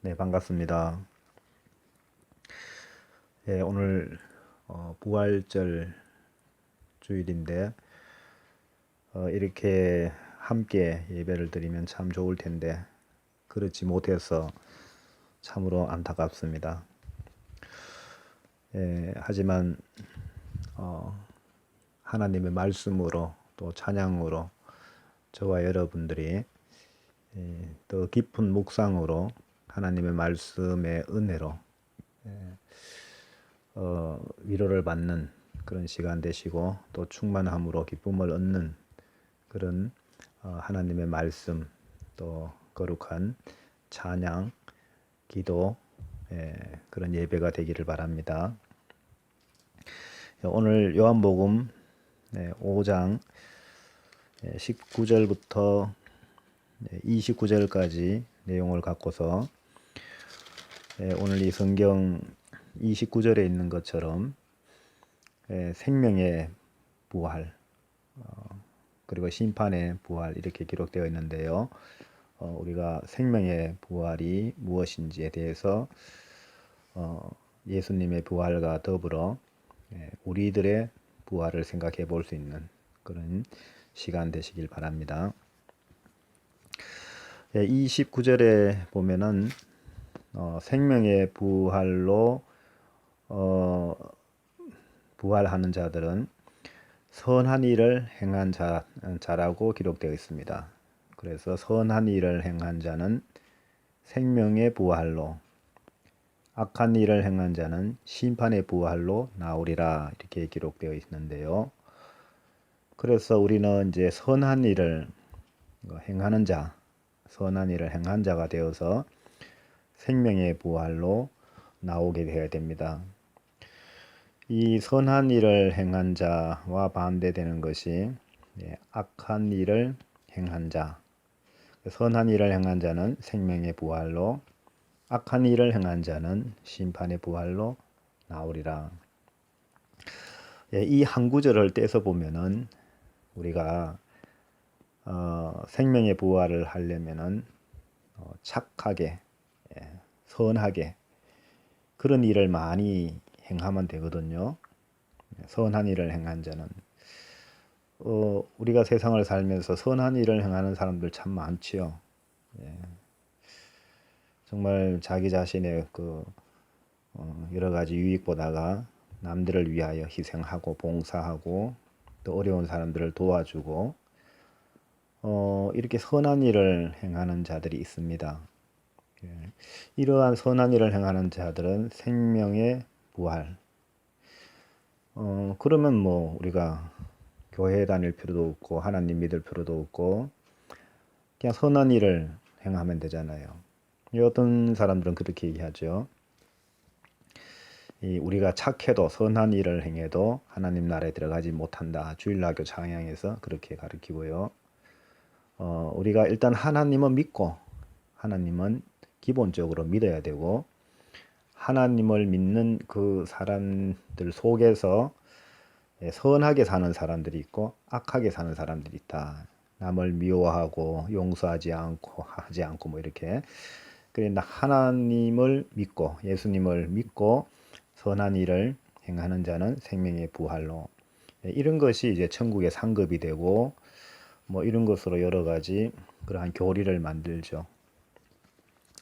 네, 반갑습니다. 예, 오늘 부활절 주일인데 이렇게 함께 예배를 드리면 참 좋을 텐데 그렇지 못해서 참으로 안타깝습니다. 예, 하지만 하나님의 말씀으로 또 찬양으로 저와 여러분들이 더 깊은 묵상으로 하나님의 말씀의 은혜로 위로를 받는 그런 시간 되시고 또 충만함으로 기쁨을 얻는 그런 하나님의 말씀 또 거룩한 찬양, 기도 그런 예배가 되기를 바랍니다. 오늘 요한복음 5장 19절부터 29절까지 내용을 갖고서 오늘 이 성경 29절에 있는 것처럼 생명의 부활 그리고 심판의 부활 이렇게 기록되어 있는데요. 우리가 생명의 부활이 무엇인지에 대해서 예수님의 부활과 더불어 우리들의 부활을 생각해 볼 수 있는 그런 시간 되시길 바랍니다. 29절에 보면은 생명의 부활로 부활하는 자들은 선한 일을 행한 자라고 기록되어 있습니다. 그래서 선한 일을 행한 자는 생명의 부활로, 악한 일을 행한 자는 심판의 부활로 나오리라 이렇게 기록되어 있는데요. 그래서 우리는 이제 선한 일을 행하는 자, 선한 일을 행한 자가 되어서 생명의 부활로 나오게 되어야 됩니다. 이 선한 일을 행한 자와 반대되는 것이 악한 일을 행한 자. 선한 일을 행한 자는 생명의 부활로, 악한 일을 행한 자는 심판의 부활로 나오리라. 이 한 구절을 떼서 보면은 우리가 생명의 부활을 하려면은 착하게, 선하게 그런 일을 많이 행하면 되거든요. 선한 일을 행한 자는 우리가 세상을 살면서 선한 일을 행하는 사람들 참 많지요. 정말 자기 자신의 여러 가지 유익보다가 남들을 위하여 희생하고 봉사하고 또 어려운 사람들을 도와주고 이렇게 선한 일을 행하는 자들이 있습니다. 이러한 선한 일을 행하는 자들은 생명의 부활. 그러면 뭐 우리가 교회에 다닐 필요도 없고 하나님 믿을 필요도 없고 그냥 선한 일을 행하면 되잖아요. 어떤 사람들은 그렇게 얘기하죠. 우리가 착해도 선한 일을 행해도 하나님 나라에 들어가지 못한다. 주일학교 창양에서 그렇게 가르치고요. 우리가 일단 하나님은 믿고 하나님은 기본적으로 믿어야 되고 하나님을 믿는 그 사람들 속에서 선하게 사는 사람들이 있고 악하게 사는 사람들이 있다. 남을 미워하고 용서하지 않고 하지 않고 뭐 이렇게. 그러나 하나님을 믿고 예수님을 믿고 선한 일을 행하는 자는 생명의 부활로 이런 것이 이제 천국의 상급이 되고 뭐 이런 것으로 여러 가지 그러한 교리를 만들죠.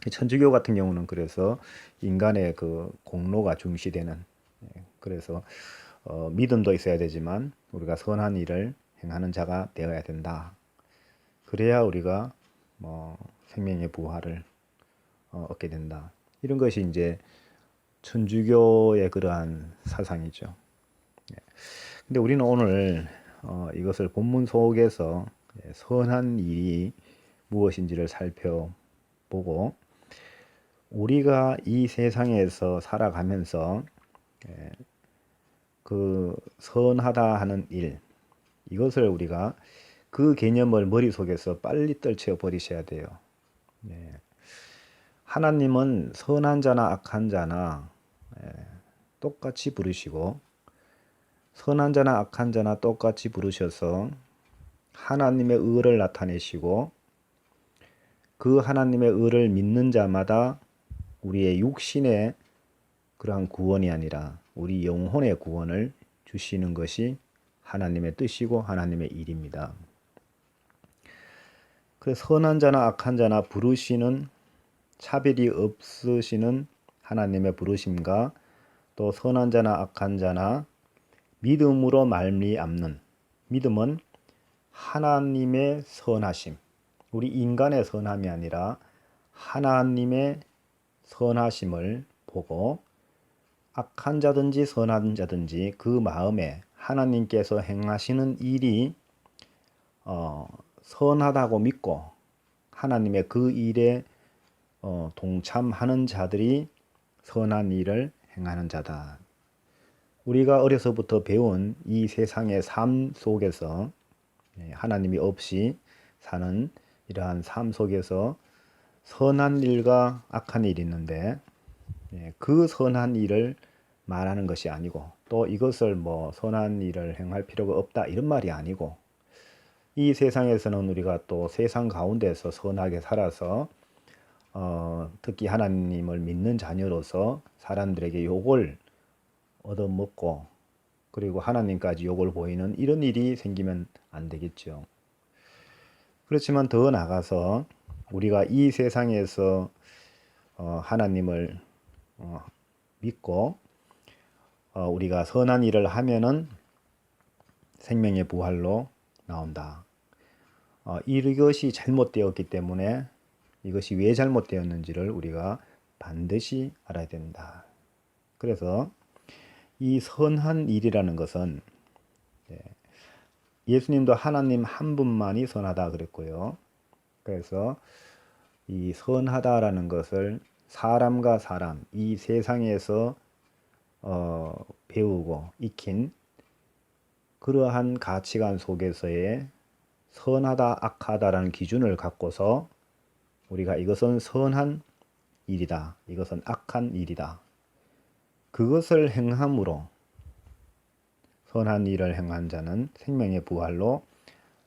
천주교 같은 경우는 그래서 인간의 그 공로가 중시되는 그래서 믿음도 있어야 되지만 우리가 선한 일을 행하는 자가 되어야 된다. 그래야 우리가 뭐 생명의 부활을 얻게 된다. 이런 것이 이제 천주교의 그러한 사상이죠. 근데 우리는 오늘 이것을 본문 속에서 선한 일이 무엇인지를 살펴보고 우리가 이 세상에서 살아가면서 그 선하다 하는 일 이것을 우리가 그 개념을 머릿속에서 빨리 떨쳐 버리셔야 돼요. 하나님은 선한 자나 악한 자나 똑같이 부르시고 선한 자나 악한 자나 똑같이 부르셔서 하나님의 의를 나타내시고 그 하나님의 의를 믿는 자마다 우리의 육신의 그러한 구원이 아니라 우리 영혼의 구원을 주시는 것이 하나님의 뜻이고 하나님의 일입니다. 그래서 선한 자나 악한 자나 부르시는 차별이 없으시는 하나님의 부르심과 또 선한 자나 악한 자나 믿음으로 말미암는, 믿음은 하나님의 선하심, 우리 인간의 선함이 아니라 하나님의 선하심을 보고 악한 자든지 선한 자든지 그 마음에 하나님께서 행하시는 일이 선하다고 믿고 하나님의 그 일에 동참하는 자들이 선한 일을 행하는 자다. 우리가 어려서부터 배운 이 세상의 삶 속에서 하나님이 없이 사는 이러한 삶 속에서 선한 일과 악한 일이 있는데 그 선한 일을 말하는 것이 아니고 또 이것을 뭐 선한 일을 행할 필요가 없다 이런 말이 아니고 이 세상에서는 우리가 또 세상 가운데서 선하게 살아서 특히 하나님을 믿는 자녀로서 사람들에게 욕을 얻어먹고 그리고 하나님까지 욕을 보이는 이런 일이 생기면 안 되겠죠. 그렇지만 더 나아가서 우리가 이 세상에서 하나님을 믿고 우리가 선한 일을 하면은 생명의 부활로 나온다. 이것이 잘못되었기 때문에 이것이 왜 잘못되었는지를 우리가 반드시 알아야 된다. 그래서 이 선한 일이라는 것은 예수님도 하나님 한 분만이 선하다 그랬고요. 그래서 이 선하다라는 것을 사람과 사람, 이 세상에서 배우고 익힌 그러한 가치관 속에서의 선하다, 악하다라는 기준을 갖고서 우리가 이것은 선한 일이다, 이것은 악한 일이다. 그것을 행함으로 선한 일을 행한 자는 생명의 부활로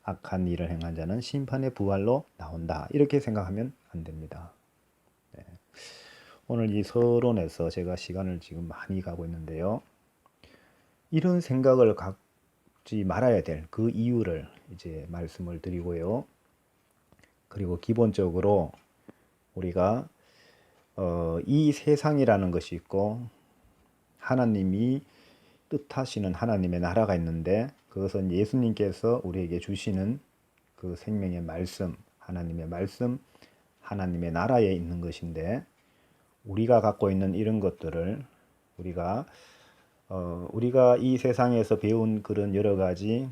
악한 일을 행한 자는 심판의 부활로 나온다. 이렇게 생각하면 안 됩니다. 오늘 이 서론에서 제가 시간을 지금 많이 가고 있는데요. 이런 생각을 갖지 말아야 될 그 이유를 이제 말씀을 드리고요. 그리고 기본적으로 우리가 이 세상이라는 것이 있고 하나님이 뜻하시는 하나님의 나라가 있는데 그것은 예수님께서 우리에게 주시는 그 생명의 말씀, 하나님의 말씀, 하나님의 나라에 있는 것인데 우리가 갖고 있는 이런 것들을 우리가 이 세상에서 배운 그런 여러 가지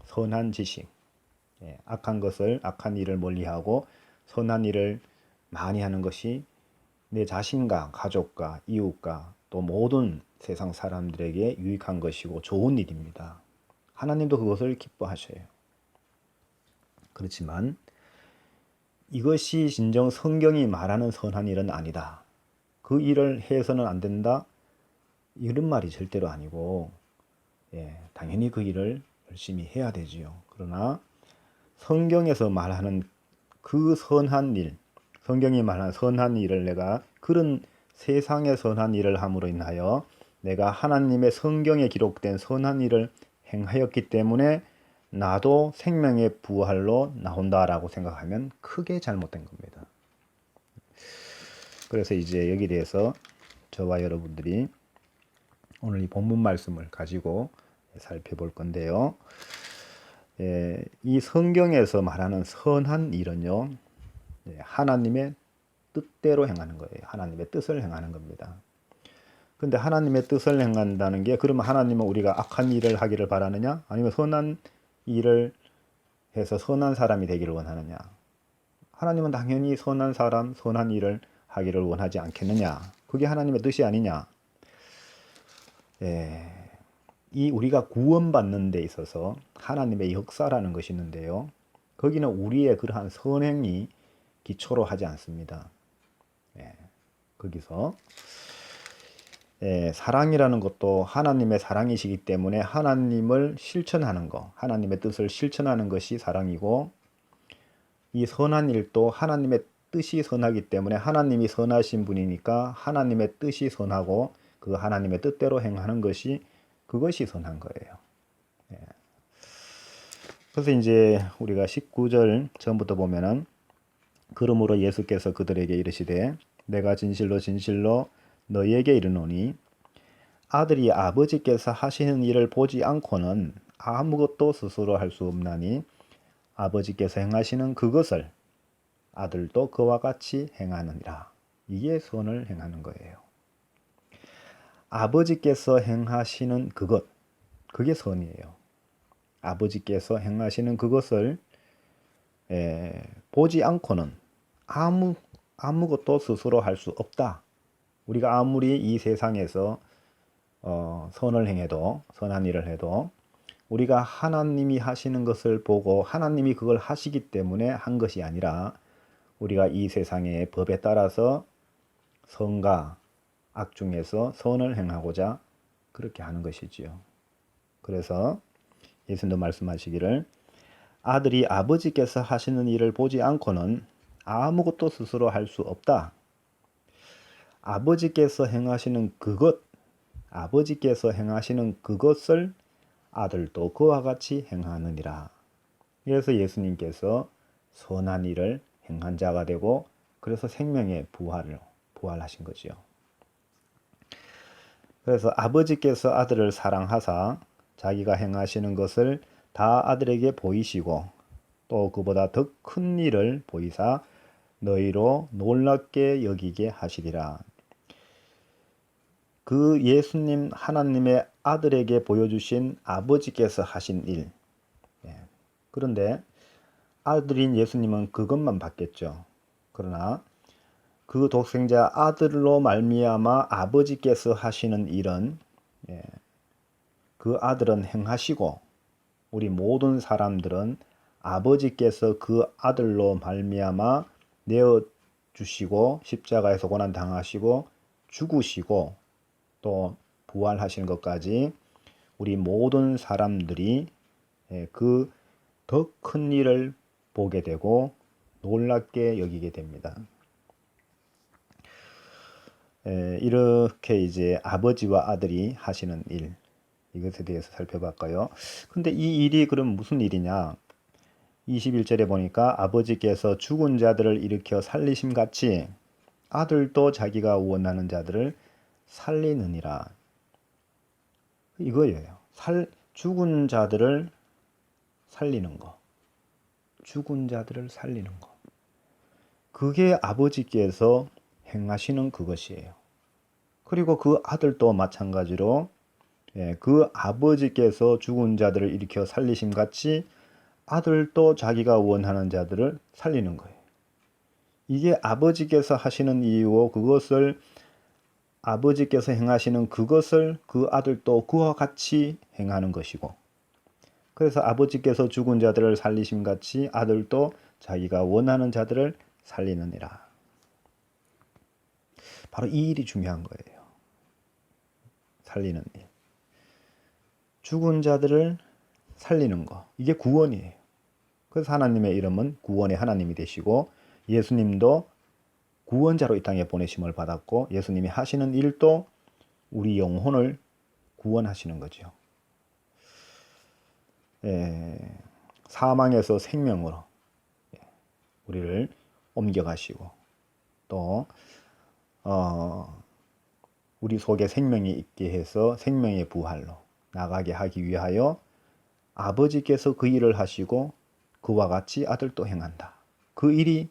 선한 지식, 악한 일을 멀리하고 선한 일을 많이 하는 것이 내 자신과 가족과 이웃과 또 모든 세상 사람들에게 유익한 것이고 좋은 일입니다. 하나님도 그것을 기뻐하셔요. 그렇지만 이것이 진정 성경이 말하는 선한 일은 아니다. 그 일을 해서는 안 된다. 이런 말이 절대로 아니고 당연히 그 일을 열심히 해야 되지요. 그러나 성경에서 말하는 그 선한 일, 성경이 말하는 선한 일을 내가 그런 세상의 선한 일을 함으로 인하여 내가 하나님의 성경에 기록된 선한 일을 행하였기 때문에 나도 생명의 부활로 나온다라고 생각하면 크게 잘못된 겁니다. 그래서 이제 여기에 대해서 저와 여러분들이 오늘 이 본문 말씀을 가지고 살펴볼 건데요. 이 성경에서 말하는 선한 일은요, 하나님의 뜻대로 행하는 거예요. 하나님의 뜻을 행하는 겁니다. 근데 하나님의 뜻을 행한다는 게 그러면 하나님은 우리가 악한 일을 하기를 바라느냐? 아니면 선한 일을 해서 선한 사람이 되기를 원하느냐? 하나님은 당연히 선한 사람, 선한 일을 하기를 원하지 않겠느냐? 그게 하나님의 뜻이 아니냐? 이 우리가 구원받는 데 있어서 하나님의 역사라는 것이 있는데요. 거기는 우리의 그러한 선행이 기초로 하지 않습니다. 거기서 사랑이라는 것도 하나님의 사랑이시기 때문에 하나님을 실천하는 것, 하나님의 뜻을 실천하는 것이 사랑이고 이 선한 일도 하나님의 뜻이 선하기 때문에 하나님이 선하신 분이니까 하나님의 뜻이 선하고 그 하나님의 뜻대로 행하는 것이 그것이 선한 거예요. 그래서 이제 우리가 19절 전부터 보면은 그러므로 예수께서 그들에게 이르시되 내가 진실로 진실로 너희에게 이르노니 아들이 아버지께서 하시는 일을 보지 않고는 아무것도 스스로 할 수 없나니 아버지께서 행하시는 그것을 아들도 그와 같이 행하느니라. 이게 선을 행하는 거예요. 아버지께서 행하시는 그것, 그게 선이에요. 아버지께서 행하시는 그것을 보지 않고는 아무것도 스스로 할 수 없다. 우리가 아무리 이 세상에서 선을 행해도, 선한 일을 해도 우리가 하나님이 하시는 것을 보고 하나님이 그걸 하시기 때문에 한 것이 아니라 우리가 이 세상의 법에 따라서 선과 악 중에서 선을 행하고자 그렇게 하는 것이지요. 그래서 예수님도 말씀하시기를 아들이 아버지께서 하시는 일을 보지 않고는 아무것도 스스로 할 수 없다. 아버지께서 행하시는 그것을 아들도 그와 같이 행하느니라. 그래서 예수님께서 선한 일을 행한 자가 되고 그래서 생명의 부활하신 거지요. 그래서 아버지께서 아들을 사랑하사 자기가 행하시는 것을 다 아들에게 보이시고 또 그보다 더 큰 일을 보이사 너희로 놀랍게 여기게 하시리라. 그 예수님 하나님의 아들에게 보여주신 아버지께서 하신 일. 그런데 아들인 예수님은 그것만 봤겠죠. 그러나 그 독생자 아들로 말미암아 아버지께서 하시는 일은 그 아들은 행하시고 우리 모든 사람들은 아버지께서 그 아들로 말미암아 내어 주시고 십자가에서 고난 당하시고 죽으시고 또 부활하신 것까지 우리 모든 사람들이 그 더 큰 일을 보게 되고 놀랍게 여기게 됩니다. 이렇게 이제 아버지와 아들이 하시는 일, 이것에 대해서 살펴볼까요? 근데 이 일이 그럼 무슨 일이냐? 21절에 보니까 아버지께서 죽은 자들을 일으켜 살리심 같이 아들도 자기가 원하는 자들을 살리느니라. 이거예요. 죽은 자들을 살리는 거. 죽은 자들을 살리는 거. 그게 아버지께서 행하시는 그것이에요. 그리고 그 아들도 마찬가지로 그 아버지께서 죽은 자들을 일으켜 살리심 같이 아들도 자기가 원하는 자들을 살리는 거예요. 이게 아버지께서 하시는 일이고 그것을 아버지께서 행하시는 그것을 그 아들도 그와 같이 행하는 것이고 그래서 아버지께서 죽은 자들을 살리심 같이 아들도 자기가 원하는 자들을 살리느니라. 바로 이 일이 중요한 거예요. 살리는 일. 죽은 자들을 살리는 거. 이게 구원이에요. 그래서 하나님의 이름은 구원의 하나님이 되시고 예수님도 구원자로 이 땅에 보내심을 받았고 예수님이 하시는 일도 우리 영혼을 구원하시는 거죠. 사망에서 생명으로 우리를 옮겨가시고 또 우리 속에 생명이 있게 해서 생명의 부활로 나가게 하기 위하여 아버지께서 그 일을 하시고 그와 같이 아들도 행한다. 그 일이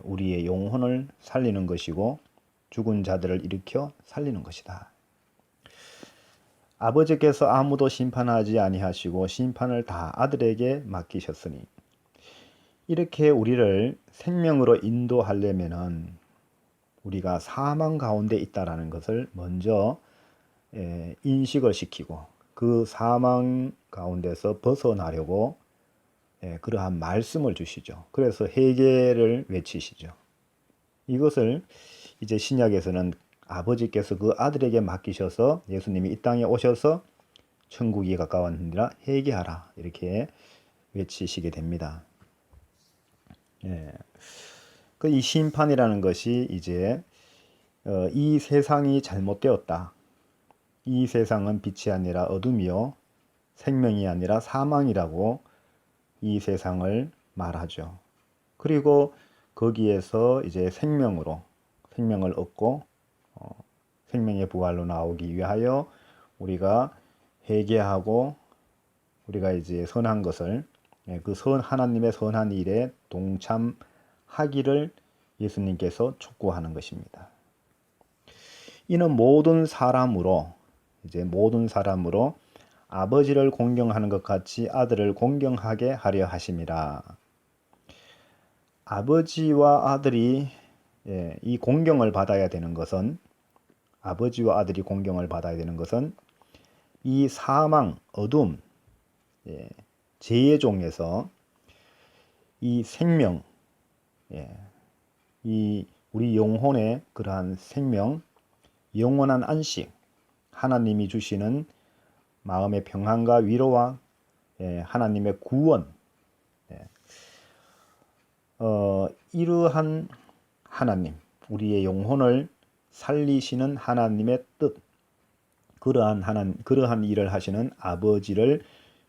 우리의 영혼을 살리는 것이고 죽은 자들을 일으켜 살리는 것이다. 아버지께서 아무도 심판하지 아니하시고 심판을 다 아들에게 맡기셨으니 이렇게 우리를 생명으로 인도하려면은 우리가 사망 가운데 있다라는 것을 먼저 인식을 시키고 그 사망 가운데서 벗어나려고 그러한 말씀을 주시죠. 그래서 회개를 외치시죠. 이것을 이제 신약에서는 아버지께서 그 아들에게 맡기셔서 예수님이 이 땅에 오셔서 천국이 가까웠느니라 회개하라 이렇게 외치시게 됩니다. 그 이 심판이라는 것이 이제 이 세상이 잘못되었다. 이 세상은 빛이 아니라 어둠이요 생명이 아니라 사망이라고 이 세상을 말하죠. 그리고 거기에서 이제 생명을 얻고 생명의 부활로 나오기 위하여 우리가 회개하고 우리가 이제 선한 것을 그 하나님의 선한 일에 동참하기를 예수님께서 촉구하는 것입니다. 이는 모든 사람으로 아버지를 공경하는 것 같이 아들을 공경하게 하려 하심이라. 아버지와 아들이 이 공경을 받아야 되는 것은 아버지와 아들이 공경을 받아야 되는 것은 이 사망, 어둠, 죄의 종에서 이 생명, 이 우리 영혼의 그러한 생명, 영원한 안식, 하나님이 주시는 마음의 평안과 위로와 하나님의 구원, 이러한 하나님, 우리의 영혼을 살리시는 하나님의 뜻, 그러한 일을 하시는 아버지를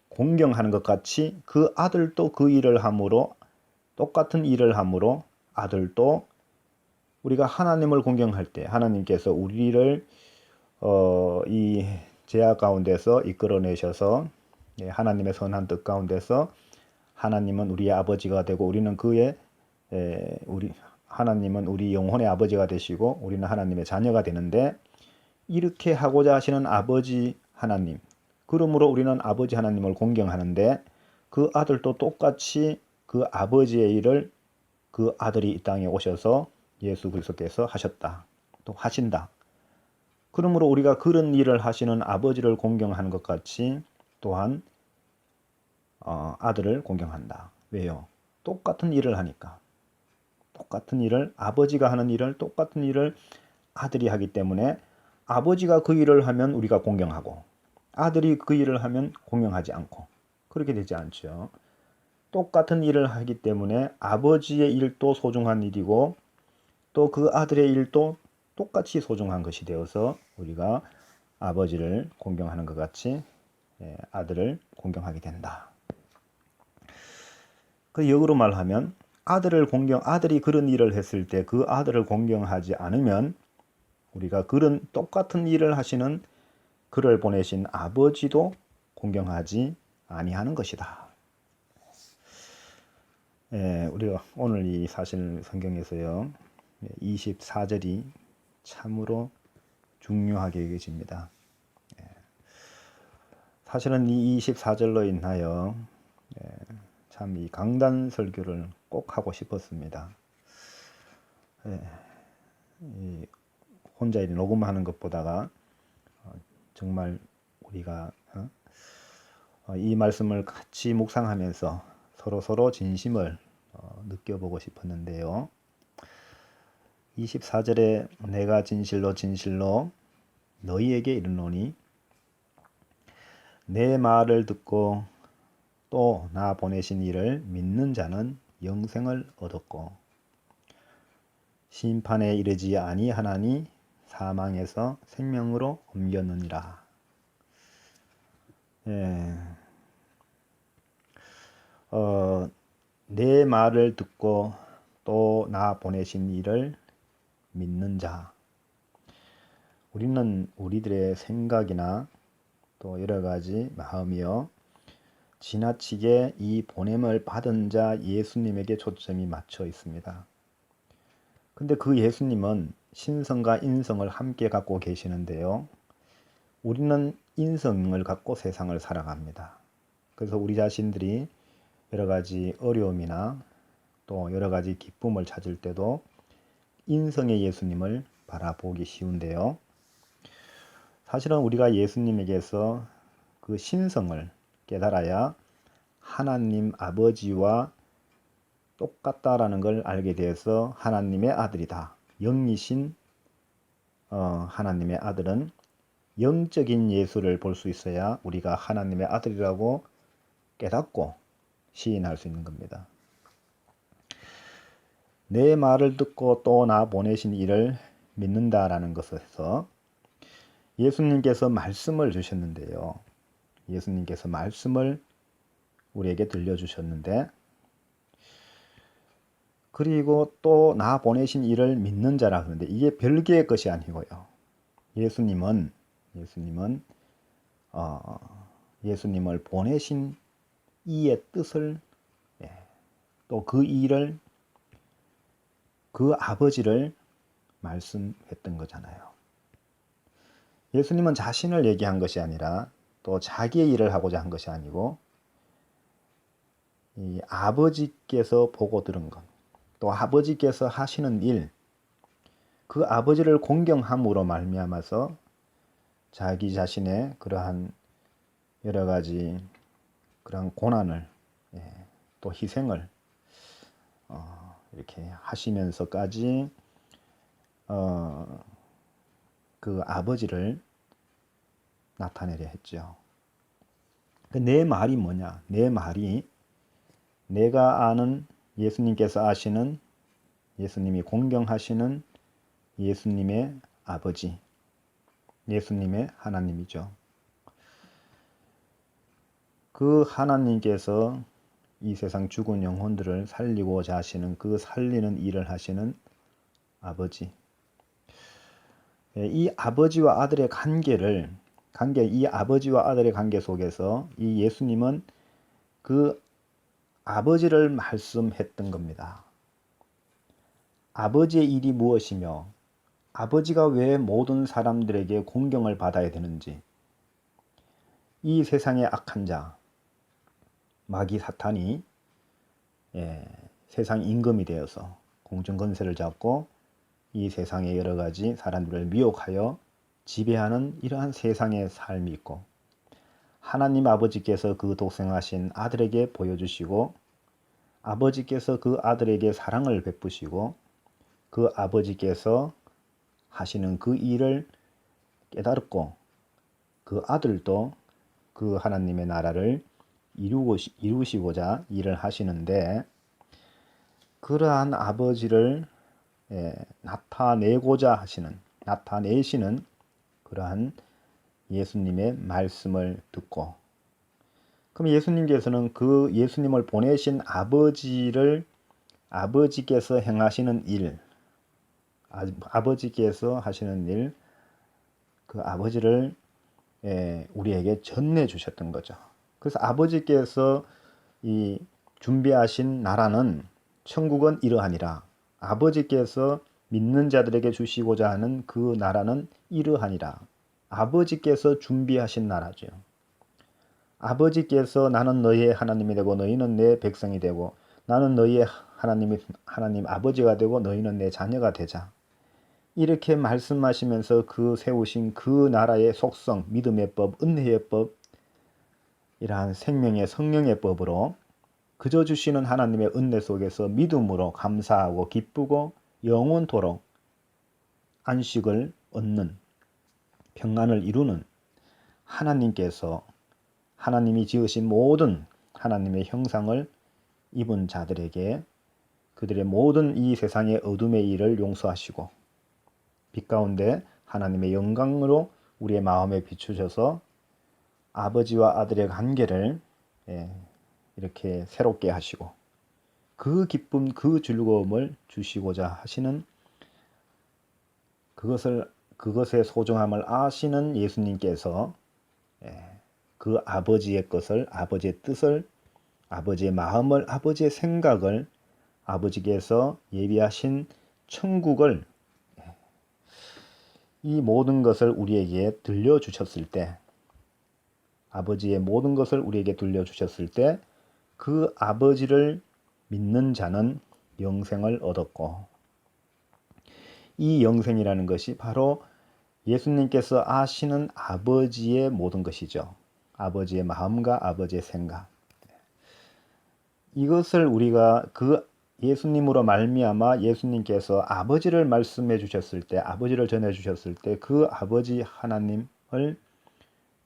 공경하는 것 같이 그 아들도 그 일을 함으로 똑같은 일을 함으로 아들도 우리가 하나님을 공경할 때 하나님께서 우리를 이 죄악 가운데서 이끌어내셔서 하나님의 선한 뜻 가운데서 하나님은 우리의 아버지가 되고 우리는 하나님은 우리 영혼의 아버지가 되시고 우리는 하나님의 자녀가 되는데 이렇게 하고자 하시는 아버지 하나님, 그러므로 우리는 아버지 하나님을 공경하는데 그 아들도 똑같이 그 아버지의 일을 그 아들이 이 땅에 오셔서 예수 그리스도께서 하셨다. 또 하신다. 그러므로 우리가 그런 일을 하시는 아버지를 공경하는 것 같이 또한 아들을 공경한다. 왜요? 똑같은 일을 하니까. 똑같은 일을 아버지가 하는 일을 똑같은 일을 아들이 하기 때문에 아버지가 그 일을 하면 우리가 공경하고 아들이 그 일을 하면 공경하지 않고 그렇게 되지 않죠. 똑같은 일을 하기 때문에 아버지의 일도 소중한 일이고 또 그 아들의 일도 똑같이 소중한 것이 되어서 우리가 아버지를 공경하는 것 같이 아들을 공경하게 된다. 그 역으로 말하면 아들이 그런 일을 했을 때 그 아들을 공경하지 않으면 우리가 그런 똑같은 일을 하시는 그를 보내신 아버지도 공경하지 아니하는 것이다. 우리가 오늘 이 사실 성경에서요 24절이 참으로 중요하게 여겨집니다. 사실은 이 24절로 인하여 참 이 강단 설교를 꼭 하고 싶었습니다. 혼자 녹음하는 것보다가 정말 우리가 이 말씀을 같이 묵상하면서 서로 진심을 느껴보고 싶었는데요. 24절에 내가 진실로 너희에게 이르노니 내 말을 듣고 또 나 보내신 이를 믿는 자는 영생을 얻었고 심판에 이르지 아니하나니 사망에서 생명으로 옮겼느니라. 내 말을 듣고 또 나 보내신 이를 믿는 자. 우리는 우리들의 생각이나 또 여러 가지 마음이요 지나치게 이 보냄을 받은 자 예수님에게 초점이 맞춰 있습니다. 근데 그 예수님은 신성과 인성을 함께 갖고 계시는데요. 우리는 인성을 갖고 세상을 살아갑니다. 그래서 우리 자신들이 여러 가지 어려움이나 또 여러 가지 기쁨을 찾을 때도 인성의 예수님을 바라보기 쉬운데요. 사실은 우리가 예수님에게서 그 신성을 깨달아야 하나님 아버지와 똑같다라는 걸 알게 되어서 하나님의 아들이다. 영이신 하나님의 아들은 영적인 예수를 볼 수 있어야 우리가 하나님의 아들이라고 깨닫고 시인할 수 있는 겁니다. 내 말을 듣고 또 나 보내신 이를 믿는다라는 것에서 예수님께서 말씀을 주셨는데요. 예수님께서 말씀을 우리에게 들려주셨는데, 그리고 또 나 보내신 이를 믿는 자라 그러는데, 이게 별개의 것이 아니고요. 예수님은 예수님을 보내신 이의 뜻을, 또 그 일을, 그 아버지를 말씀했던 거잖아요. 예수님은 자신을 얘기한 것이 아니라 또 자기의 일을 하고자 한 것이 아니고 이 아버지께서 보고 들은 것, 또 아버지께서 하시는 일, 그 아버지를 공경함으로 말미암아서 자기 자신의 그러한 여러 가지 그런 고난을, 또 희생을 이렇게 하시면서까지 그 아버지를 나타내려 했죠. 내 말이 뭐냐? 내 말이 내가 아는 예수님께서 아시는, 예수님이 공경하시는 예수님의 아버지, 예수님의 하나님이죠. 그 하나님께서 이 세상 죽은 영혼들을 살리고자 하시는, 그 살리는 일을 하시는 아버지, 이 아버지와 아들의 이 아버지와 아들의 관계 속에서 이 예수님은 그 아버지를 말씀했던 겁니다. 아버지의 일이 무엇이며 아버지가 왜 모든 사람들에게 공경을 받아야 되는지, 이 세상의 악한 자 마귀 사탄이 세상 임금이 되어서 공중권세를 잡고 이 세상의 여러 가지 사람들을 미혹하여 지배하는 이러한 세상의 삶이 있고, 하나님 아버지께서 그 독생하신 아들에게 보여주시고, 아버지께서 그 아들에게 사랑을 베푸시고, 그 아버지께서 하시는 그 일을 깨달았고, 그 아들도 그 하나님의 나라를 이루시고자 일을 하시는데, 그러한 아버지를 나타내시는 그러한 예수님의 말씀을 듣고, 그럼 예수님께서는 그 예수님을 보내신 아버지께서 행하시는 일, 아버지께서 하시는 일, 그 아버지를 우리에게 전해 주셨던 거죠. 그래서 아버지께서 이 준비하신 나라는, 천국은 이러하니라. 아버지께서 믿는 자들에게 주시고자 하는 그 나라는 이러하니라. 아버지께서 준비하신 나라죠. 아버지께서 나는 너희의 하나님이 되고 너희는 내 백성이 되고 나는 너희의 하나님 아버지가 되고 너희는 내 자녀가 되자. 이렇게 말씀하시면서 그 세우신 그 나라의 속성, 믿음의 법, 은혜의 법, 이러한 생명의 성령의 법으로 그저 주시는 하나님의 은혜 속에서 믿음으로 감사하고 기쁘고 영원토록 안식을 얻는, 평안을 이루는 하나님께서, 하나님이 지으신 모든 하나님의 형상을 입은 자들에게 그들의 모든 이 세상의 어둠의 일을 용서하시고 빛 가운데 하나님의 영광으로 우리의 마음에 비추셔서 아버지와 아들의 관계를 이렇게 새롭게 하시고 그 기쁨, 그 즐거움을 주시고자 하시는, 그것의 소중함을 아시는 예수님께서 그 아버지의 것을, 아버지의 뜻을, 아버지의 마음을, 아버지의 생각을, 아버지께서 예비하신 천국을, 이 모든 것을 우리에게 들려주셨을 때, 아버지의 모든 것을 우리에게 들려주셨을 때 그 아버지를 믿는 자는 영생을 얻었고, 이 영생이라는 것이 바로 예수님께서 아시는 아버지의 모든 것이죠. 아버지의 마음과 아버지의 생각. 이것을 우리가 그 예수님으로 말미암아 예수님께서 아버지를 말씀해 주셨을 때, 아버지를 전해 주셨을 때 그 아버지 하나님을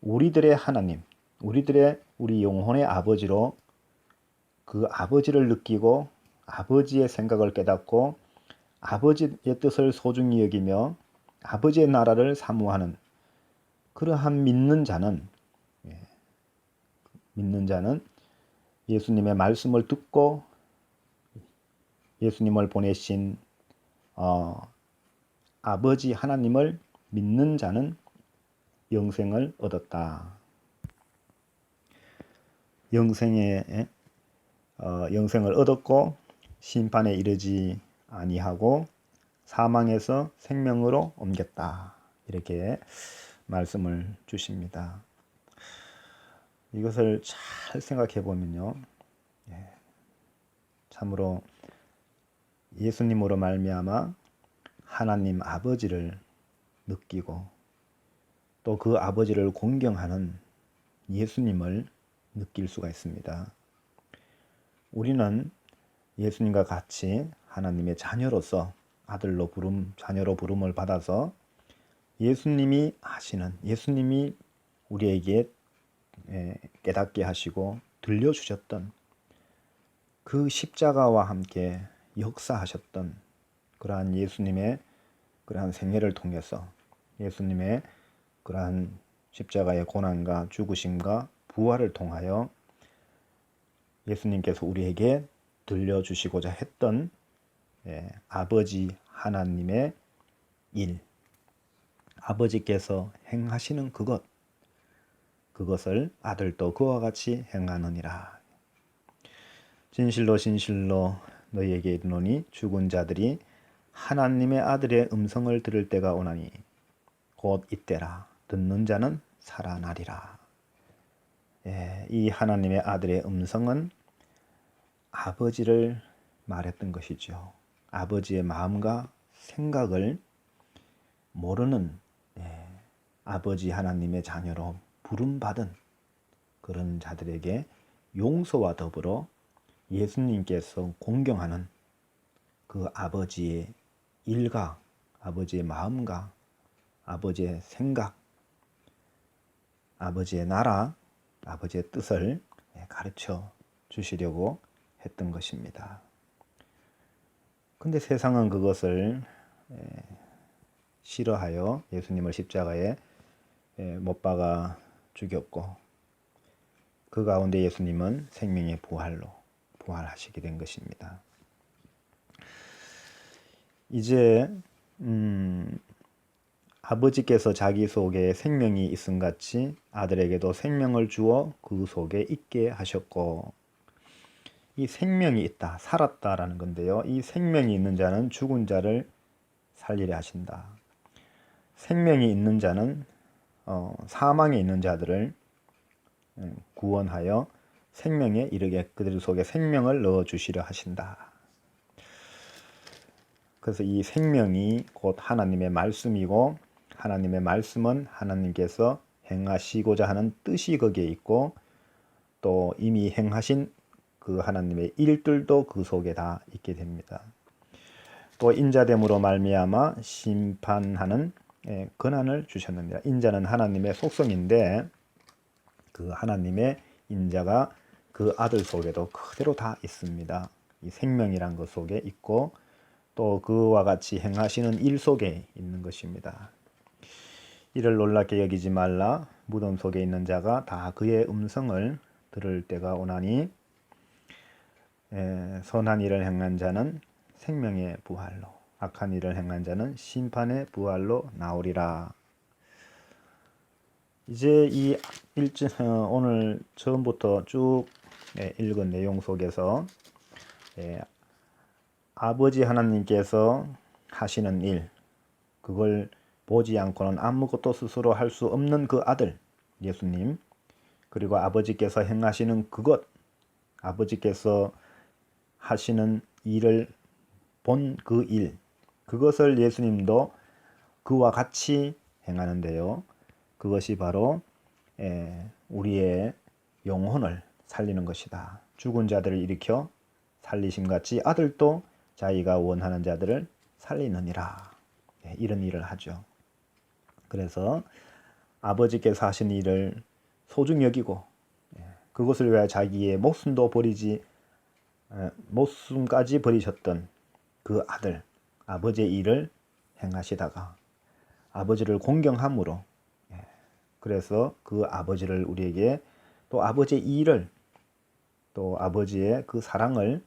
우리들의 하나님, 우리 영혼의 아버지로 그 아버지를 느끼고 아버지의 생각을 깨닫고 아버지의 뜻을 소중히 여기며 아버지의 나라를 사모하는 그러한 믿는 자는 예수님의 말씀을 듣고 예수님을 보내신 아버지 하나님을 믿는 자는 영생을 얻었다. 영생을 얻었고 심판에 이르지 아니하고 사망에서 생명으로 옮겼다. 이렇게 말씀을 주십니다. 이것을 잘 생각해 보면요, 참으로 예수님으로 말미암아 하나님 아버지를 느끼고 또 그 아버지를 공경하는 예수님을 느낄 수가 있습니다. 우리는 예수님과 같이 하나님의 자녀로서 자녀로 부름을 받아서 예수님이 우리에게 깨닫게 하시고 들려주셨던 그 십자가와 함께 역사하셨던 그러한 예수님의 그러한 생애를 통해서 예수님의 그러한 십자가의 고난과 죽으심과 부활을 통하여 예수님께서 우리에게 들려주시고자 했던 아버지 하나님의 일, 아버지께서 행하시는 그것을 아들도 그와 같이 행하느니라. 진실로 진실로 너희에게 이르노니 죽은 자들이 하나님의 아들의 음성을 들을 때가 오나니 곧 이때라. 듣는 자는 살아나리라. 이 하나님의 아들의 음성은 아버지를 말했던 것이죠. 아버지의 마음과 생각을 모르는 아버지 하나님의 자녀로 부름받은 그런 자들에게 용서와 더불어 예수님께서 공경하는 그 아버지의 일과 아버지의 마음과 아버지의 생각, 아버지의 나라, 아버지의 뜻을 가르쳐 주시려고 했던 것입니다. 근데 세상은 그것을 싫어하여 예수님을 십자가에 못 박아 죽였고 그 가운데 예수님은 생명의 부활로 부활하시게 된 것입니다. 이제 아버지께서 자기 속에 생명이 있음 같이 아들에게도 생명을 주어 그 속에 있게 하셨고, 이 생명이 있다, 살았다라는 건데요. 이 생명이 있는 자는 죽은 자를 살리려 하신다. 생명이 있는 자는 사망에 있는 자들을 구원하여 생명에 이르게 그들 속에 생명을 넣어 주시려 하신다. 그래서 이 생명이 곧 하나님의 말씀이고 하나님의 말씀은 하나님께서 행하시고자 하는 뜻이 거기에 있고 또 이미 행하신 그 하나님의 일들도 그 속에 다 있게 됩니다. 또 인자됨으로 말미암아 심판하는 권한을 주셨느니라. 인자는 하나님의 속성인데 그 하나님의 인자가 그 아들 속에도 그대로 다 있습니다. 이 생명이란 것 속에 있고 또 그와 같이 행하시는 일 속에 있는 것입니다. 이를 놀랍게 여기지 말라. 무덤 속에 있는 자가 다 그의 음성을 들을 때가 오나니 선한 일을 행한 자는 생명의 부활로 악한 일을 행한 자는 심판의 부활로 나오리라. 이제 이 오늘 처음부터 쭉 읽은 내용 속에서 아버지 하나님께서 하시는 일, 그걸 보지 않고는 아무것도 스스로 할 수 없는 그 아들 예수님, 그리고 아버지께서 행하시는 그것, 아버지께서 하시는 일을 본 그 일, 그것을 예수님도 그와 같이 행하는데요. 그것이 바로 우리의 영혼을 살리는 것이다. 죽은 자들을 일으켜 살리심같이 아들도 자기가 원하는 자들을 살리느니라. 이런 일을 하죠. 그래서 아버지께서 하신 일을 소중히 여기고 그것을 위하여 자기의 목숨도 버리지 목숨까지 버리셨던 그 아들, 아버지의 일을 행하시다가 아버지를 공경함으로, 그래서 그 아버지를 우리에게, 또 아버지의 일을, 또 아버지의 그 사랑을,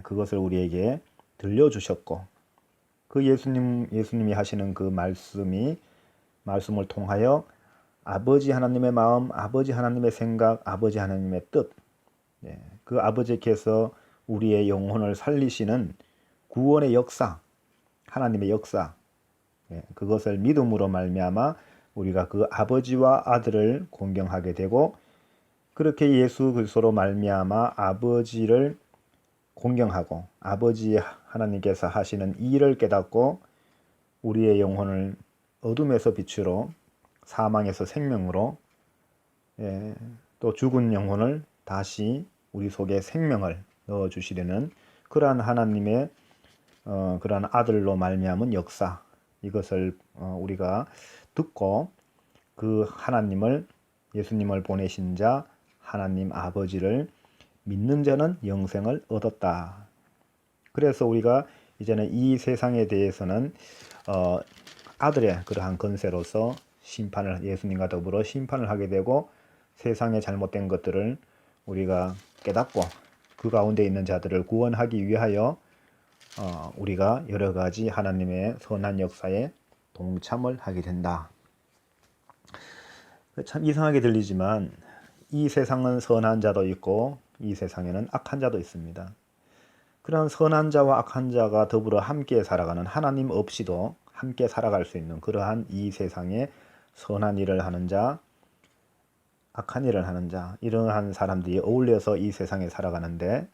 그것을 우리에게 들려주셨고, 그 예수님이 하시는 그 말씀을 통하여 아버지 하나님의 마음, 아버지 하나님의 생각, 아버지 하나님의 뜻, 그 아버지께서 우리의 영혼을 살리시는 구원의 역사, 하나님의 역사, 그것을 믿음으로 말미암아 우리가 그 아버지와 아들을 공경하게 되고, 그렇게 예수 그리스도로 말미암아 아버지를 공경하고 아버지 하나님께서 하시는 일을 깨닫고 우리의 영혼을 어둠에서 빛으로, 사망에서 생명으로, 또 죽은 영혼을 다시 우리 속에 생명을 넣어주시려는 그러한 하나님의 그러한 아들로 말미암은 역사, 이것을 우리가 듣고 그 하나님을, 예수님을 보내신 자 하나님 아버지를 믿는 자는 영생을 얻었다. 그래서 우리가 이제는 이 세상에 대해서는 아들의 그러한 권세로서 심판을, 예수님과 더불어 심판을 하게 되고, 세상의 잘못된 것들을 우리가 깨닫고 그 가운데 있는 자들을 구원하기 위하여 우리가 여러 가지 하나님의 선한 역사에 동참을 하게 된다. 참 이상하게 들리지만 이 세상은 선한 자도 있고 이 세상에는 악한 자도 있습니다. 그런 선한 자와 악한 자가 더불어 함께 살아가는, 하나님 없이도 함께 살아갈 수 있는 그러한 이 세상에 선한 일을 하는 자, 악한 일을 하는 자, 이러한 사람들이 어울려서 이 세상에 살아가는데,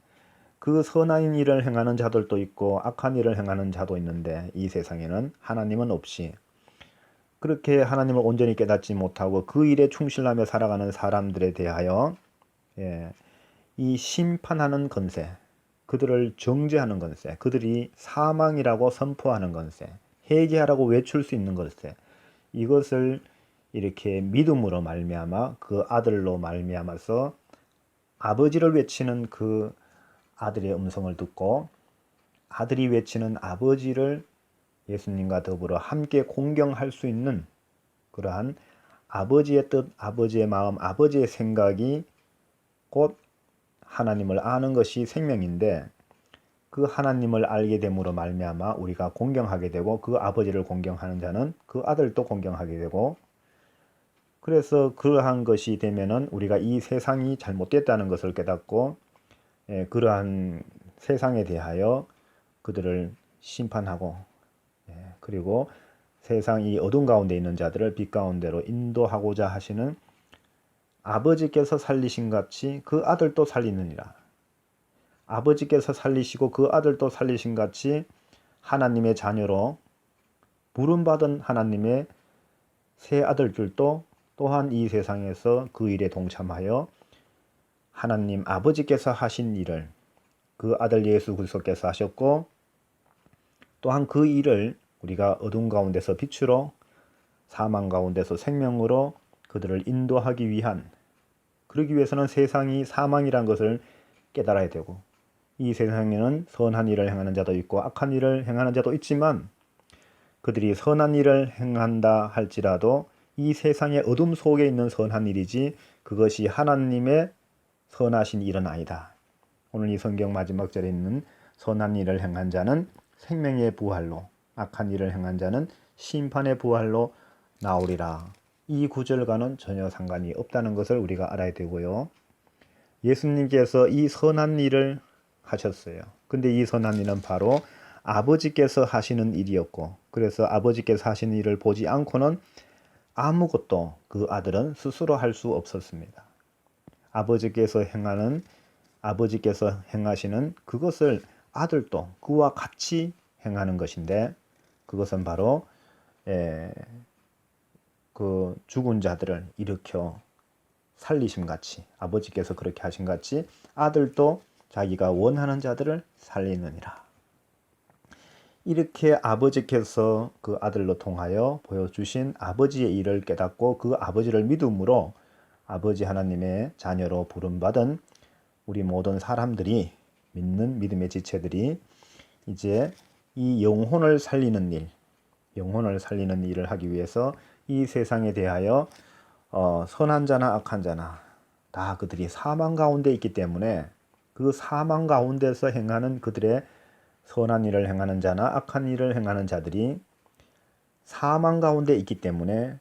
그 선한 일을 행하는 자들도 있고 악한 일을 행하는 자도 있는데, 이 세상에는 하나님은 없이 그렇게 하나님을 온전히 깨닫지 못하고 그 일에 충실하며 살아가는 사람들에 대하여 이 심판하는 권세, 그들을 정죄하는 권세, 그들이 사망이라고 선포하는 권세, 회개하라고 외칠 수 있는 권세, 이것을 이렇게 믿음으로 말미암아 그 아들로 말미암아서 아버지를 외치는 그 아들의 음성을 듣고 아들이 외치는 아버지를 예수님과 더불어 함께 공경할 수 있는 그러한 아버지의 뜻, 아버지의 마음, 아버지의 생각이 곧 하나님을 아는 것이 생명인데, 그 하나님을 알게 됨으로 말미암아 우리가 공경하게 되고, 그 아버지를 공경하는 자는 그 아들도 공경하게 되고, 그래서 그러한 것이 되면은 우리가 이 세상이 잘못됐다는 것을 깨닫고 그러한 세상에 대하여 그들을 심판하고, 그리고 세상 이 어둠 가운데 있는 자들을 빛 가운데로 인도하고자 하시는 아버지께서 살리신 같이 그 아들도 살리느니라. 아버지께서 살리시고 그 아들도 살리신 같이 하나님의 자녀로 부름받은 하나님의 새 아들들도 또한 이 세상에서 그 일에 동참하여 하나님 아버지께서 하신 일을 그 아들 예수 그리스도께서 하셨고, 또한 그 일을 우리가 어둠 가운데서 빛으로, 사망 가운데서 생명으로 그들을 인도하기 위한, 그러기 위해서는 세상이 사망이란 것을 깨달아야 되고, 이 세상에는 선한 일을 행하는 자도 있고 악한 일을 행하는 자도 있지만, 그들이 선한 일을 행한다 할지라도 이 세상의 어둠 속에 있는 선한 일이지 그것이 하나님의 선하신 일은 아니다. 오늘 이 성경 마지막 절에 있는 선한 일을 행한 자는 생명의 부활로, 악한 일을 행한 자는 심판의 부활로 나오리라. 이 구절과는 전혀 상관이 없다는 것을 우리가 알아야 되고요. 예수님께서 이 선한 일을 하셨어요. 근데 이 선한 일은 바로 아버지께서 하시는 일이었고, 그래서 아버지께서 하시는 일을 보지 않고는 아무것도 그 아들은 스스로 할 수 없었습니다. 아버지께서 행하시는 그것을 아들도 그와 같이 행하는 것인데, 그것은 바로 그 죽은 자들을 일으켜 살리심 같이, 아버지께서 그렇게 하신 같이 아들도 자기가 원하는 자들을 살리느니라. 이렇게 아버지께서 그 아들로 통하여 보여주신 아버지의 일을 깨닫고 그 아버지를 믿음으로 아버지 하나님의 자녀로 부름받은 우리 모든 사람들이 믿는 믿음의 지체들이 이제 이 영혼을 살리는 일을 하기 위해서 이 세상에 대하여 선한 자나 악한 자나 다 그들이 사망 가운데 있기 때문에 그 사망 가운데서 행하는 그들의 선한 일을 행하는 자나 악한 일을 행하는 자들이 사망 가운데 있기 때문에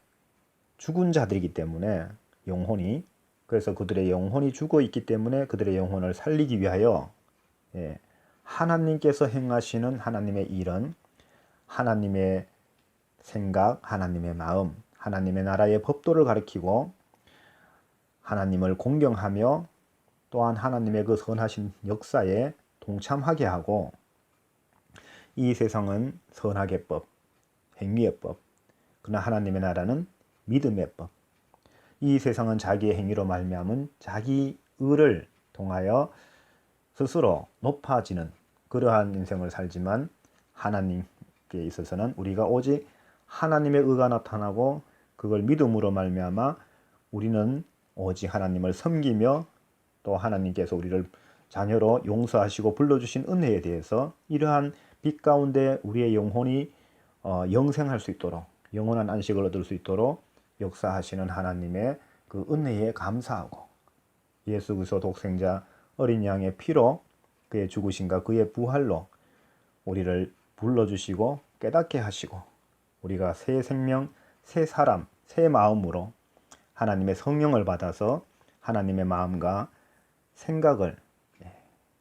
죽은 자들이기 때문에 영혼이 그래서 그들의 영혼이 죽어 있기 때문에 그들의 영혼을 살리기 위하여 하나님께서 행하시는 하나님의 일은 하나님의 생각, 하나님의 마음, 하나님의 나라의 법도를 가리키고 하나님을 공경하며 또한 하나님의 그 선하신 역사에 동참하게 하고 이 세상은 선악의 법, 행위의 법, 그러나 하나님의 나라는 믿음의 법. 이 세상은 자기의 행위로 말미암은 자기 의를 통하여 스스로 높아지는 그러한 인생을 살지만 하나님께 있어서는 우리가 오직 하나님의 의가 나타나고 그걸 믿음으로 말미암아 우리는 오직 하나님을 섬기며 또 하나님께서 우리를 자녀로 용서하시고 불러주신 은혜에 대해서 이러한 빛 가운데 우리의 영혼이 영생할 수 있도록 영원한 안식을 얻을 수 있도록 역사하시는 하나님의 그 은혜에 감사하고 예수 그리스도 독생자 어린 양의 피로 그의 죽으심과 그의 부활로 우리를 불러주시고 깨닫게 하시고 우리가 새 생명, 새 사람, 새 마음으로 하나님의 성령을 받아서 하나님의 마음과 생각을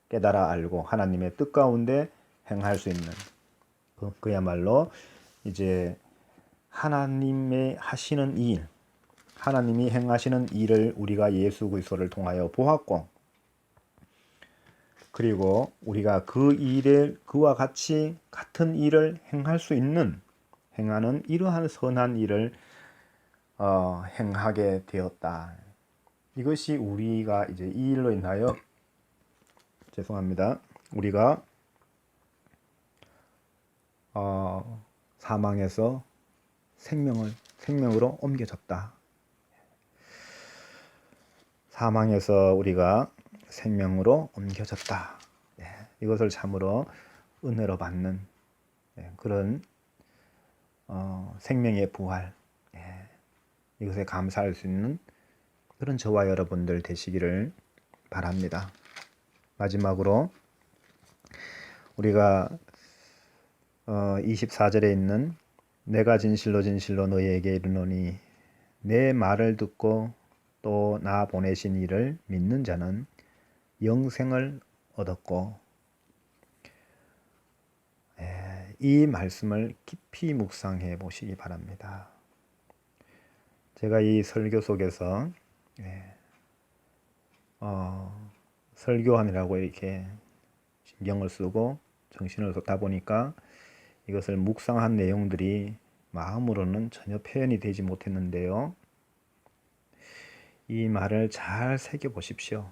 깨달아 알고 하나님의 뜻 가운데 행할 수 있는 그야말로 이제 하나님의 하시는 일, 하나님이 행하시는 일을 우리가 예수 그리스도를 통하여 보았고 그리고 우리가 그 일에 그와 같이 같은 일을 행할 수 있는 행하는 이러한 선한 일을 행하게 되었다. 이것이 우리가 이제 이 일로 인하여 우리가 사망에서 생명으로 옮겨졌다. 사망에서 우리가 생명으로 옮겨졌다. 이것을 참으로 은혜로 받는 그런 생명의 부활, 이것에 감사할 수 있는 그런 저와 여러분들 되시기를 바랍니다. 마지막으로 우리가 24절에 있는 내가 진실로 너희에게 이르노니 내 말을 듣고 또 나 보내신 이를 믿는 자는 영생을 얻었고 이 말씀을 깊이 묵상해 보시기 바랍니다. 제가 이 설교 속에서 설교하느라고 이렇게 신경을 쓰고 정신을 쏟다 보니까 이것을 묵상한 내용들이 마음으로는 전혀 표현이 되지 못했는데요. 이 말을 잘 새겨보십시오.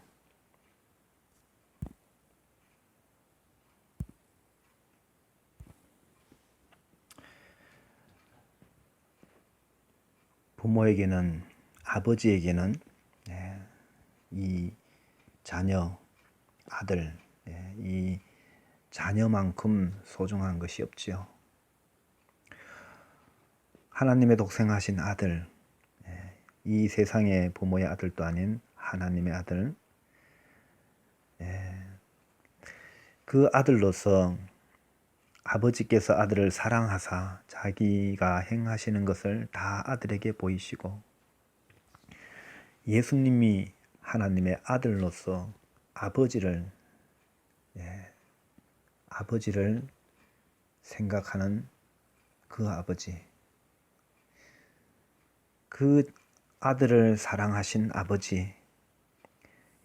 부모에게는, 아버지에게는 이 자녀, 아들, 이 자녀만큼 소중한 것이 없지요. 하나님의 독생하신 아들, 이 세상의 부모의 아들도 아닌 하나님의 아들, 그 아들로서 아버지께서 아들을 사랑하사 자기가 행하시는 것을 다 아들에게 보이시고 예수님이 하나님의 아들로서 아버지를 생각하는 그 아버지, 그 아들을 사랑하신 아버지,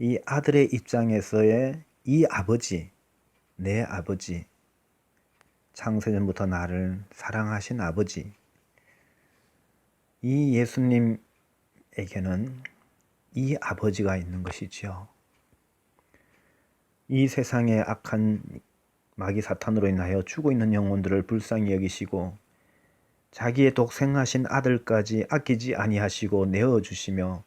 이 아들의 입장에서의 이 아버지, 내 아버지, 창세전부터 나를 사랑하신 아버지, 이 예수님에게는 이 아버지가 있는 것이지요. 이 세상의 악한 마귀 사탄으로 인하여 죽어 있는 영혼들을 불쌍히 여기시고 자기의 독생하신 아들까지 아끼지 아니하시고 내어주시며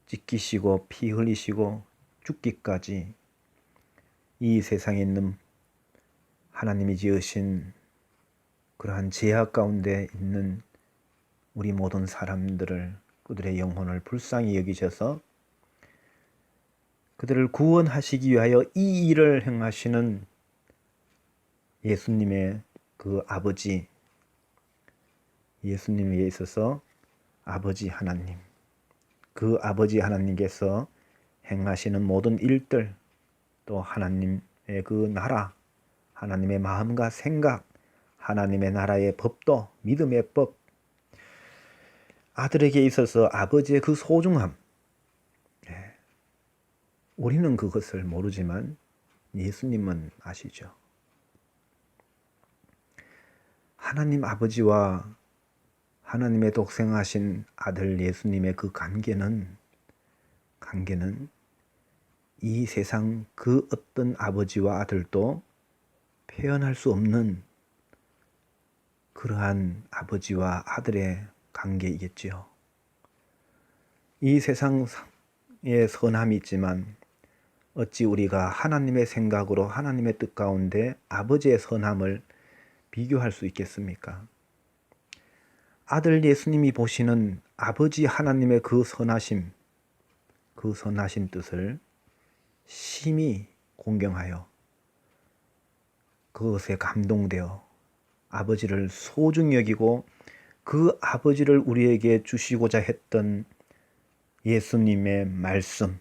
찢기시고 피 흘리시고 죽기까지 이 세상에 있는 하나님이 지으신 그러한 죄악 가운데 있는 우리 모든 사람들을, 그들의 영혼을 불쌍히 여기셔서 그들을 구원하시기 위하여 이 일을 행하시는 예수님의 그 아버지, 예수님에 있어서 아버지 하나님, 그 아버지 하나님께서 행하시는 모든 일들, 또 하나님의 그 나라, 하나님의 마음과 생각, 하나님의 나라의 법도, 믿음의 법, 아들에게 있어서 아버지의 그 소중함, 우리는 그것을 모르지만 예수님은 아시죠. 하나님 아버지와 하나님의 독생하신 아들 예수님의 그 관계는 이 세상 그 어떤 아버지와 아들도 표현할 수 없는 그러한 아버지와 아들의 관계이겠지요. 이 세상에 선함이 있지만 어찌 우리가 하나님의 생각으로 하나님의 뜻 가운데 아버지의 선함을 비교할 수 있겠습니까? 아들 예수님이 보시는 아버지 하나님의 그 선하심, 그 선하신 뜻을 심히 공경하여 그것에 감동되어 아버지를 소중히 여기고 그 아버지를 우리에게 주시고자 했던 예수님의 말씀,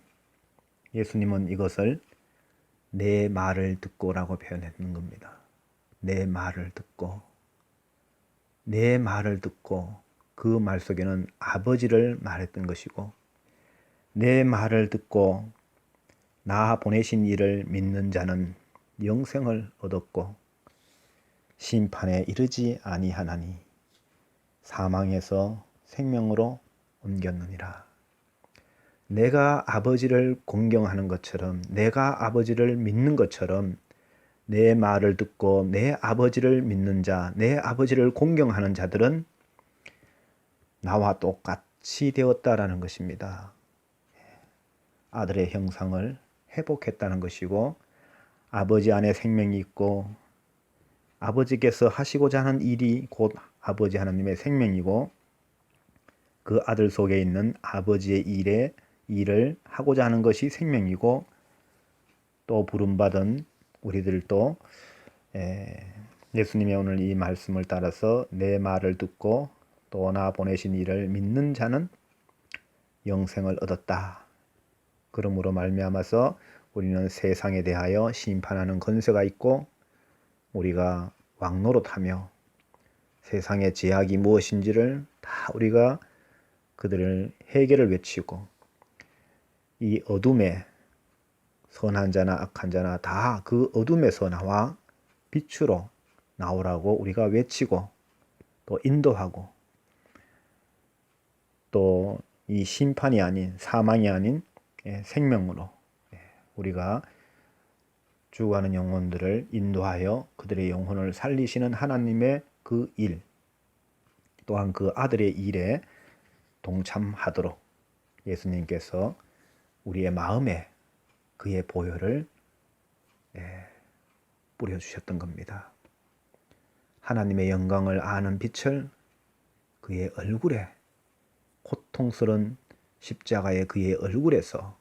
예수님은 이것을 내 말을 듣고라고 표현했는 겁니다. 내 말을 듣고 그 말 속에는 아버지를 말했던 것이고, 내 말을 듣고 나 보내신 이를 믿는 자는 영생을 얻었고 심판에 이르지 아니하나니 사망에서 생명으로 옮겼느니라. 내가 아버지를 공경하는 것처럼, 내가 아버지를 믿는 것처럼 내 말을 듣고 내 아버지를 믿는 자, 내 아버지를 공경하는 자들은 나와 똑같이 되었다라는 것입니다. 아들의 형상을 회복했다는 것이고, 아버지 안에 생명이 있고 아버지께서 하시고자 하는 일이 곧 아버지 하나님의 생명이고, 그 아들 속에 있는 아버지의 일을 하고자 하는 것이 생명이고, 또 부름받은 우리들도 예수님의 오늘 이 말씀을 따라서 내 말을 듣고 또 나 보내신 이를 믿는 자는 영생을 얻었다. 그러므로 말미암아서 우리는 세상에 대하여 심판하는 권세가 있고, 우리가 왕노릇하며 세상의 제약이 무엇인지를 다 우리가 그들을 해결을 외치고, 이 어둠에 선한 자나 악한 자나 다 그 어둠에서 나와 빛으로 나오라고 우리가 외치고 또 인도하고, 또 이 심판이 아닌, 사망이 아닌 생명으로 우리가 죽어가는 영혼들을 인도하여 그들의 영혼을 살리시는 하나님의 그 일, 또한 그 아들의 일에 동참하도록 예수님께서 우리의 마음에 그의 보혈을 뿌려주셨던 겁니다. 하나님의 영광을 아는 빛을 그의 얼굴에, 고통스러운 십자가의 그의 얼굴에서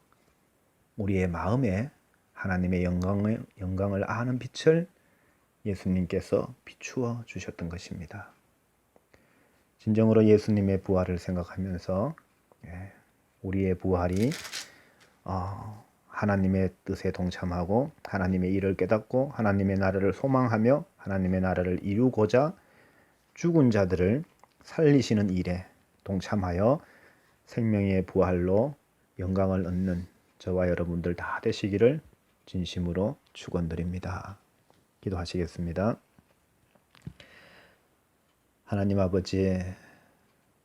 우리의 마음에 하나님의 영광을 아는 빛을 예수님께서 비추어 주셨던 것입니다. 진정으로 예수님의 부활을 생각하면서 우리의 부활이 하나님의 뜻에 동참하고 하나님의 일을 깨닫고 하나님의 나라를 소망하며 하나님의 나라를 이루고자 죽은 자들을 살리시는 일에 동참하여 생명의 부활로 영광을 얻는 저와 여러분들 다 되시기를 진심으로 축원드립니다. 기도하시겠습니다. 하나님 아버지,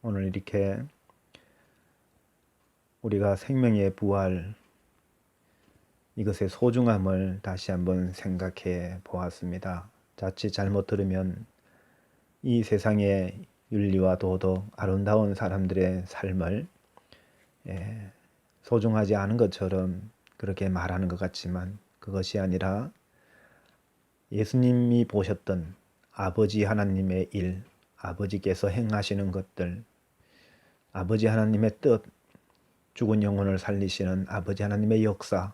오늘 이렇게 우리가 생명의 부활, 이것의 소중함을 다시 한번 생각해 보았습니다. 자칫 잘못 들으면 이 세상의 윤리와 도덕, 아름다운 사람들의 삶을 소중하지 않은 것처럼 그렇게 말하는 것 같지만, 그것이 아니라 예수님이 보셨던 아버지 하나님의 일, 아버지께서 행하시는 것들, 아버지 하나님의 뜻, 죽은 영혼을 살리시는 아버지 하나님의 역사,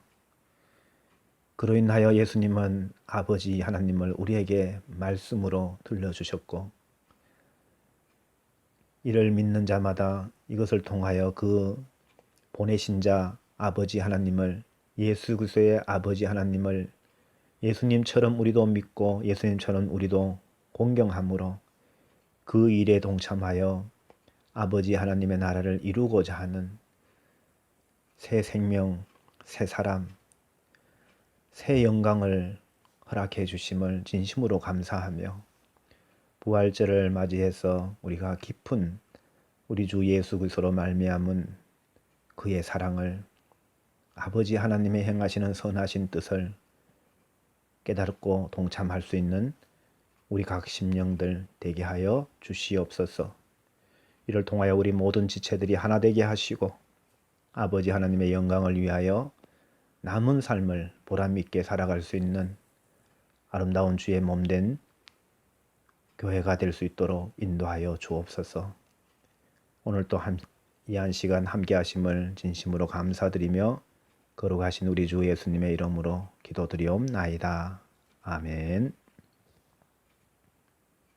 그로 인하여 예수님은 아버지 하나님을 우리에게 말씀으로 들려주셨고, 이를 믿는 자마다 이것을 통하여 그 보내신 자 아버지 하나님을, 예수 그리스도의 아버지 하나님을 예수님처럼 우리도 믿고 예수님처럼 우리도 공경함으로 그 일에 동참하여 아버지 하나님의 나라를 이루고자 하는 새 생명, 새 사람, 새 영광을 허락해 주심을 진심으로 감사하며 부활절을 맞이해서 우리가 깊은 우리 주 예수 그리스도로 말미암은 그의 사랑을, 아버지 하나님의 행하시는 선하신 뜻을 깨닫고 동참할 수 있는 우리 각 심령들 되게 하여 주시옵소서. 이를 통하여 우리 모든 지체들이 하나 되게 하시고 아버지 하나님의 영광을 위하여 남은 삶을 보람 있게 살아갈 수 있는 아름다운 주의 몸된 교회가 될 수 있도록 인도하여 주옵소서. 오늘 또 이 한 시간 함께 하심을 진심으로 감사드리며 거룩하신 우리 주 예수님의 이름으로 기도드리옵나이다. 아멘.